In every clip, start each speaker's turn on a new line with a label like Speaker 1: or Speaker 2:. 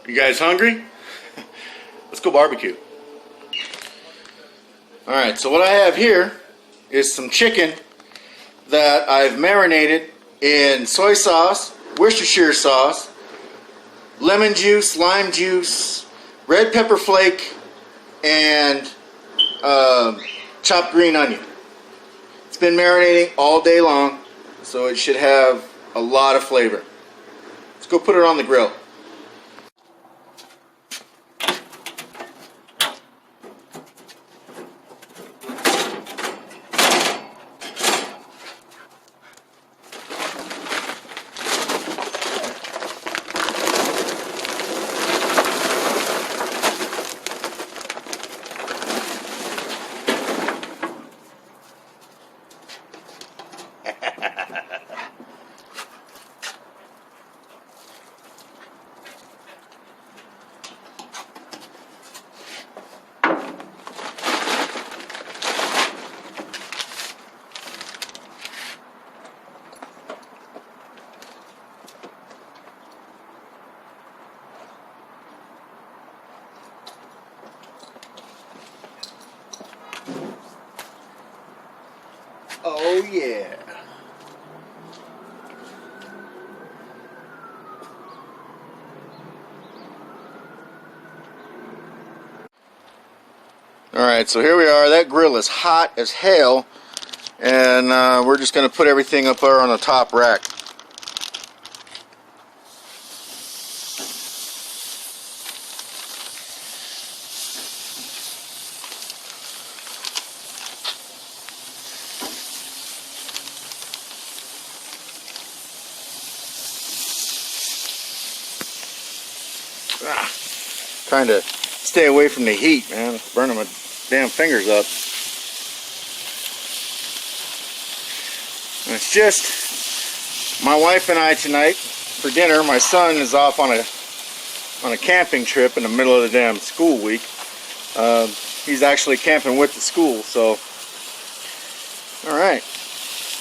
Speaker 1: You guys hungry? Let's go barbecue. Alright, so what I have here is some chicken that I've marinated in soy sauce, Worcestershire sauce, lemon juice, lime juice, red pepper flake, and chopped green onion. It's been marinating all day long, so it should have a lot of flavor. Let's go put it on the grill. Oh yeah. Alright, so here we are. That grill is hot as hell, and we're just going to put everything up there on the top rack. Trying to stay away from the heat, man. It's burning my damn fingers up. And it's just my wife and I tonight for dinner. My son is off on a camping trip in the middle of the damn school week. He's actually camping with the school, so all right.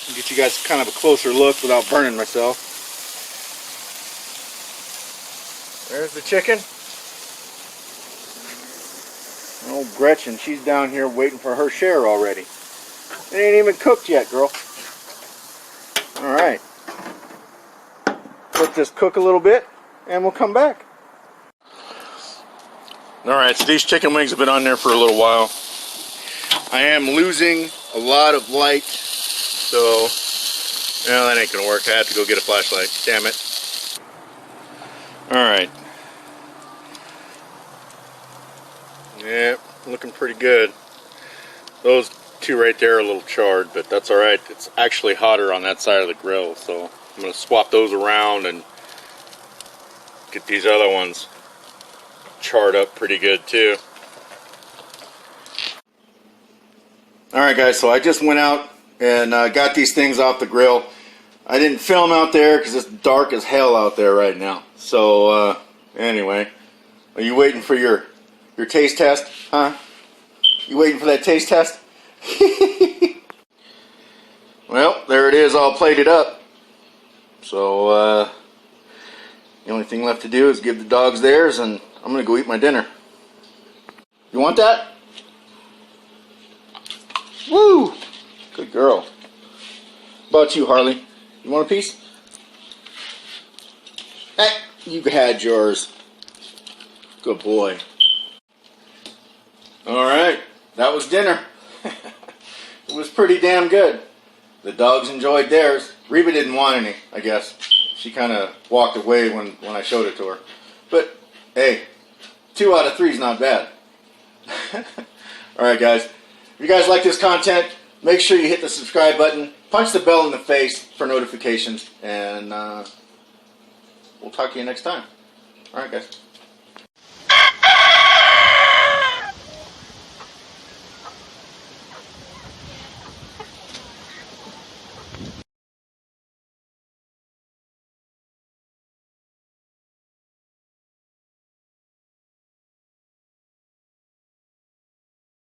Speaker 1: I'll get you guys kind of a closer look without burning myself. There's the chicken. Old Gretchen, she's down here waiting for her share already. It ain't even cooked yet, girl. Alright. Let this cook a little bit, and we'll come back. Alright, so these chicken wings have been on there for a little while. I am losing a lot of light, so well, that ain't gonna work. I have to go get a flashlight. Damn it. Alright. Yeah, looking pretty good. Those two right there are a little charred, but that's alright. It's actually hotter on that side of the grill, so I'm going to swap those around and get these other ones charred up pretty good too. Alright guys, so I just went out and got these things off the grill. I didn't film out there because it's dark as hell out there right now. So anyway, are you waiting for your taste test, huh? You waiting for that taste test? Well, there it is, all plated up. So the only thing left to do is give the dogs theirs, and I'm gonna go eat my dinner. You want that? Woo! Good girl. How about you, Harley? You want a piece? Hey, you had yours. Good boy. Alright, that was dinner. It was pretty damn good. The dogs enjoyed theirs. Reba didn't want any, I guess. She kind of walked away when I showed it to her. But, hey, 2 out of 3 is not bad. Alright guys, if you guys like this content, make sure you hit the subscribe button, punch the bell in the face for notifications, and we'll talk to you next time. Alright guys.